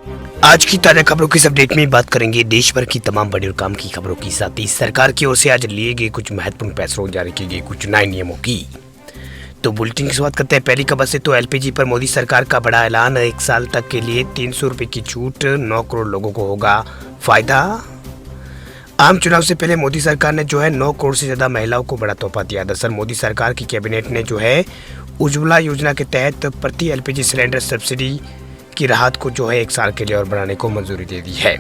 आज की ताजा खबरों की इस अपडेट में बात करेंगे देश भर की तमाम बड़ी और काम की खबरों की, साथ ही सरकार की ओर से आज लिए गए कुछ महत्वपूर्ण फैसलों जारी किए गए कुछ नए नियमों की। तो बुलेटिन की शुरुआत करते हैं पहली खबर से। तो एलपीजी पर मोदी सरकार का बड़ा ऐलान, 1 साल तक के लिए 300 रुपए की छूट, 9 करोड़ लोगों को होगा फायदा। आम चुनाव से पहले मोदी सरकार ने 9 करोड़ से ज्यादा महिलाओं को बड़ा तोहफा दिया। दरअसल मोदी सरकार की कैबिनेट ने उज्ज्वला योजना के तहत प्रति एलपीजी सिलेंडर सब्सिडी की राहत को 1 साल के लिए और बढ़ाने को मंजूरी दे दी है।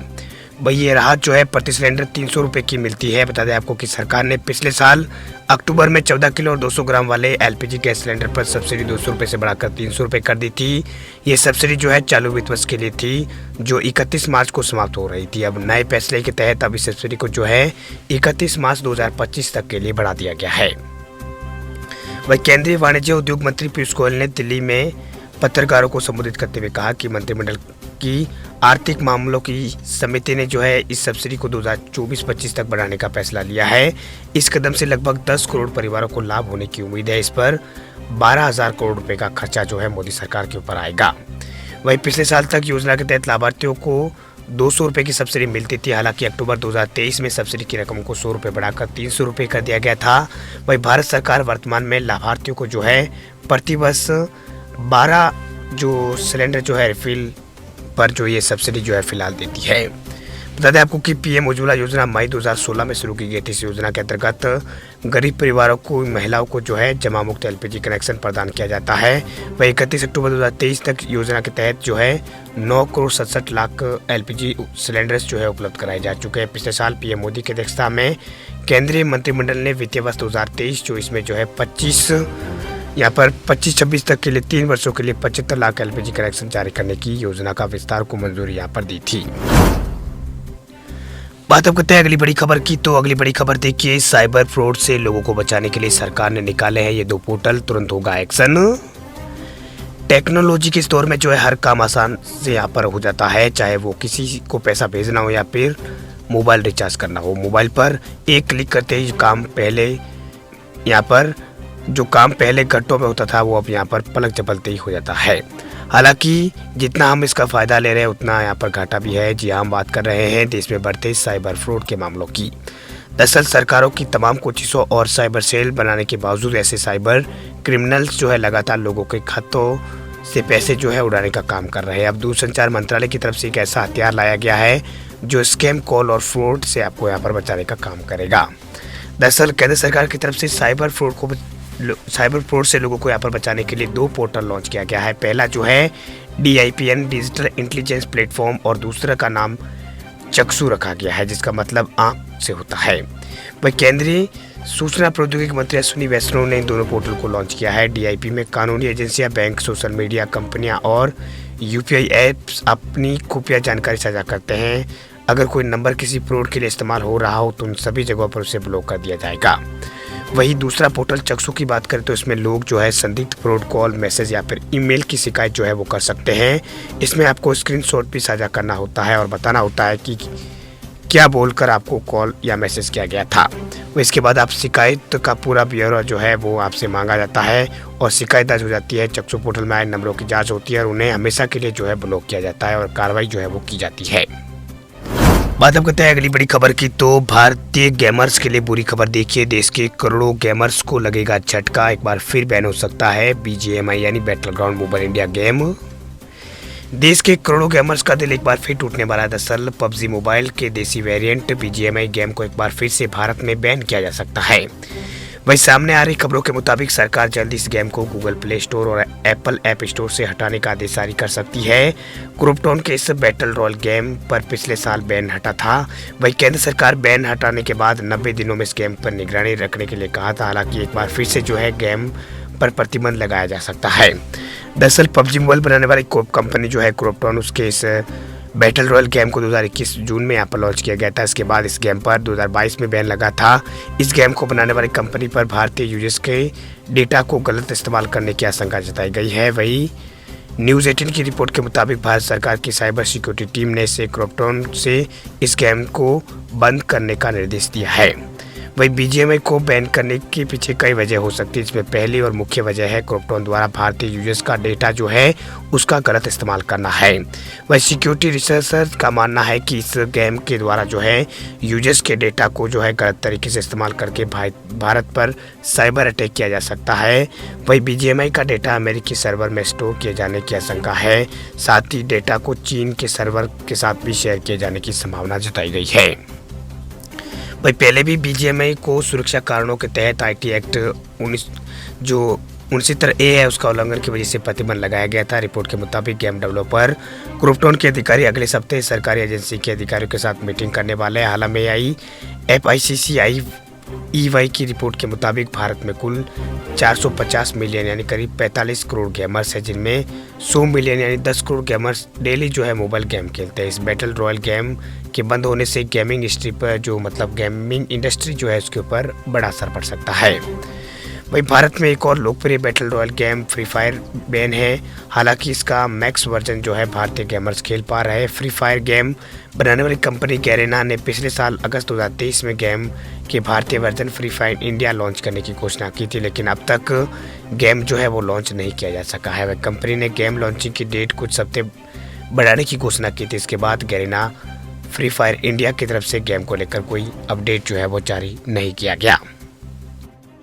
भाई ये राहत प्रति सिलेंडर 300 रुपए की मिलती है। बता दें आपको कि सरकार ने पिछले साल अक्टूबर में 14 किलो और 200 ग्राम वाले एलपीजी गैस सिलेंडर पर सब्सिडी 200 रुपए से बढ़ाकर 300 रुपए कर दी थी। ये सब्सिडी चालू वित्त वर्ष के लिए थी, जो 31 मार्च को समाप्त हो रही थी। अब नए फैसले के तहत अब इस सब्सिडी को 31 मार्च 2025 तक के लिए बढ़ा दिया गया है। वही केंद्रीय वाणिज्य उद्योग मंत्री पीयूष गोयल ने दिल्ली में पत्रकारों को संबोधित करते हुए कहा कि मंत्रिमंडल की आर्थिक मामलों की समिति ने इस सब्सिडी को 2024-25 तक बढ़ाने का फैसला लिया है। इस कदम से लगभग 10 करोड़ परिवारों को लाभ होने की उम्मीद है। इस पर 12,000 करोड़ रुपए का खर्चा मोदी सरकार के ऊपर आएगा। वहीं पिछले साल तक योजना के तहत लाभार्थियों को 200 रुपए की सब्सिडी मिलती थी। हालांकि अक्टूबर 2023 में सब्सिडी की रकम को 100 रुपए बढ़ाकर 300 रुपए कर दिया गया था। वहीं भारत सरकार वर्तमान में लाभार्थियों को प्रतिवर्ष 12 सिलेंडर रिफिल पर ये सब्सिडी फिलहाल देती है। बता दें आपको कि पीएम उज्ज्वला योजना मई 2016 में शुरू की गई थी। इस योजना के अंतर्गत गरीब परिवारों को, महिलाओं को जमा मुक्त एलपीजी कनेक्शन प्रदान किया जाता है। वह 31 अक्टूबर 2023 तक योजना के तहत 9 करोड़ 67 लाख एलपीजी सिलेंडर्स उपलब्ध कराए जा चुके हैं। पिछले साल पीएम मोदी की अध्यक्षता में केंद्रीय मंत्रिमंडल ने वित्तीय वर्ष 2023-24 में 25-26 तक के लिए 3 वर्षों के लिए 75 लाख एलपीजी कनेक्शन जारी करने की योजना का विस्तार को मंजूरी दी थी। बात अब करते हैं अगली बड़ी खबर की। तो अगली बड़ी खबर देखिए, साइबर फ्रॉड से लोगों को बचाने के लिए सरकार ने निकाले हैं ये 2 पोर्टल, तुरंत होगा एक्शन। टेक्नोलॉजी के इस दौर में हर काम आसान से हो जाता है, चाहे वो किसी को पैसा भेजना हो या फिर मोबाइल रिचार्ज करना हो। मोबाइल पर एक क्लिक करते ही जो काम पहले घंटों में होता था वो अब यहाँ पर पलक झपकते ही हो जाता है। हालांकि जितना हम इसका फायदा ले रहे हैं उतना यहाँ पर घाटा भी है। जी हम बात कर रहे हैं देश में बढ़ते साइबर फ्रॉड के मामलों की। दरअसल सरकारों की तमाम कोशिशों और साइबर सेल बनाने के बावजूद ऐसे साइबर क्रिमिनल्स लगातार लोगों के खातों से पैसे उड़ाने का काम कर रहे हैं। अब दूरसंचार मंत्रालय की तरफ से एक ऐसा हथियार लाया गया है जो स्कैम कॉल और फ्रॉड से आपको यहाँ पर बचाने का काम करेगा। दरअसल केंद्र सरकार की तरफ से साइबर फ्रॉड से लोगों को यहाँ पर बचाने के लिए 2 पोर्टल लॉन्च किया गया है। पहला DIPN डिजिटल इंटेलिजेंस प्लेटफॉर्म और दूसरा का नाम चक्षु रखा गया है, जिसका मतलब आंख से होता है। वह केंद्रीय सूचना प्रौद्योगिकी मंत्री अश्विनी वैष्णव ने इन दोनों पोर्टल को लॉन्च किया है। DIP में कानूनी एजेंसियां, बैंक, सोशल मीडिया कंपनियां और UPI ऐप्स अपनी खुफिया जानकारी साझा करते हैं। अगर कोई नंबर किसी फ्रॉड के लिए इस्तेमाल हो रहा हो तो उन सभी जगहों पर उसे ब्लॉक कर दिया जाएगा। वहीं दूसरा पोर्टल चक्षु की बात करें तो इसमें लोग संदिग्ध फ्रॉड कॉल, मैसेज या फिर ईमेल की शिकायत वो कर सकते हैं। इसमें आपको स्क्रीनशॉट भी साझा करना होता है और बताना होता है कि क्या बोलकर आपको कॉल या मैसेज किया गया था। इसके बाद आप शिकायत का पूरा ब्यौरा वो आपसे मांगा जाता है और शिकायत दर्ज हो जाती है। चक्षु पोर्टल में आए नंबरों की जाँच होती है और उन्हें हमेशा के लिए ब्लॉक किया जाता है और कार्रवाई वो की जाती है। बात अब करते हैं अगली बड़ी खबर की। तो भारतीय गेमर्स के लिए बुरी खबर देखिए, देश के करोड़ों गेमर्स को लगेगा झटका। एक बार फिर बैन हो सकता है BGMI यानी battle ground mobile India game. देश के करोड़ों गेमर्स का दिल एक बार फिर टूटने वाला है। दरअसल PUBG मोबाइल के देसी वेरिएंट BGMI गेम को एक बार फिर से भारत में बैन किया जा सकता है। वहीं सामने आ रही खबरों के मुताबिक सरकार जल्द इस गेम को गूगल प्ले स्टोर और एप्पल ऐप स्टोर से हटाने का आदेश जारी कर सकती है। क्रिप्टोन के इस बैटल रॉयल गेम पर पिछले साल बैन हटा था। वहीं केंद्र सरकार बैन हटाने के बाद 90 दिनों में इस गेम पर निगरानी रखने के लिए कहा था। हालांकि एक बार फिर से गेम पर प्रतिबंध लगाया जा सकता है। दरअसल PUBG मोबाइल बनाने वाली कंपनी क्रिप्टोन, उसके इस बैटल रॉयल गेम को 2021 जून में यहाँ पर लॉन्च किया गया था। इसके बाद इस गेम पर 2022 में बैन लगा था। इस गेम को बनाने वाली कंपनी पर भारतीय यूजर्स के डेटा को गलत इस्तेमाल करने की आशंका जताई गई है। वहीं न्यूज़ 18 की रिपोर्ट के मुताबिक भारत सरकार की साइबर सिक्योरिटी टीम ने क्रिप्टोन से इस गेम को बंद करने का निर्देश दिया है। वही बीजीएमआई को बैन करने के पीछे कई वजह हो सकती है। इसमें पहली और मुख्य वजह है क्रिप्टोन द्वारा भारतीय यूजर्स का डेटा जो है उसका गलत इस्तेमाल करना है। वही सिक्योरिटी रिसर्चर्स का मानना है कि इस गेम के द्वारा जो है यूजर्स के डेटा को जो है गलत तरीके से इस्तेमाल करके भारत पर साइबर अटैक किया जा सकता है। वही बीजीएमआई का डेटा अमेरिकी सर्वर में स्टोर किए जाने की आशंका है। साथ ही डेटा को चीन के सर्वर के साथ भी शेयर किए जाने की संभावना जताई गई है। भाई पहले भी बीजीएमआई को सुरक्षा कारणों के तहत आईटी एक्ट 69A है उसका उल्लंघन की वजह से प्रतिबंध लगाया गया था। रिपोर्ट के मुताबिक गेम डेवलपर क्रिप्टोन के अधिकारी अगले सप्ताह सरकारी एजेंसी के अधिकारियों के साथ मीटिंग करने वाले हैं। हाल में आई FICCI की रिपोर्ट के मुताबिक भारत में कुल 450 मिलियन यानी करीब 45 करोड़ गेमर्स हैं, जिनमें 100 मिलियन यानी 10 करोड़ गेमर्स डेली जो है मोबाइल गेम खेलते हैं। इस बैटल रॉयल गेम के बंद होने से गेमिंग हिस्ट्री पर जो मतलब गेमिंग इंडस्ट्री जो है उसके ऊपर बड़ा असर पड़ सकता है। वही भारत में एक और लोकप्रिय battle royal game free fire ban है। हालांकि इसका मैक्स वर्जन जो है भारतीय गेमर्स खेल पा रहे हैं। फ्री फायर गेम बनाने वाली कंपनी गैरेना ने पिछले साल अगस्त 2023 में गेम के भारतीय version free fire India launch करने की घोषणा की थी, लेकिन अब तक गेम जो है वो लॉन्च नहीं किया जा सका है। वह कंपनी ने गेम लॉन्चिंग की डेट कुछ हफ्ते बढ़ाने की घोषणा की थी। इसके बाद गैरेना फ्री फायर इंडिया की तरफ से गेम को लेकर कोई अपडेट जो है वो जारी नहीं किया गया।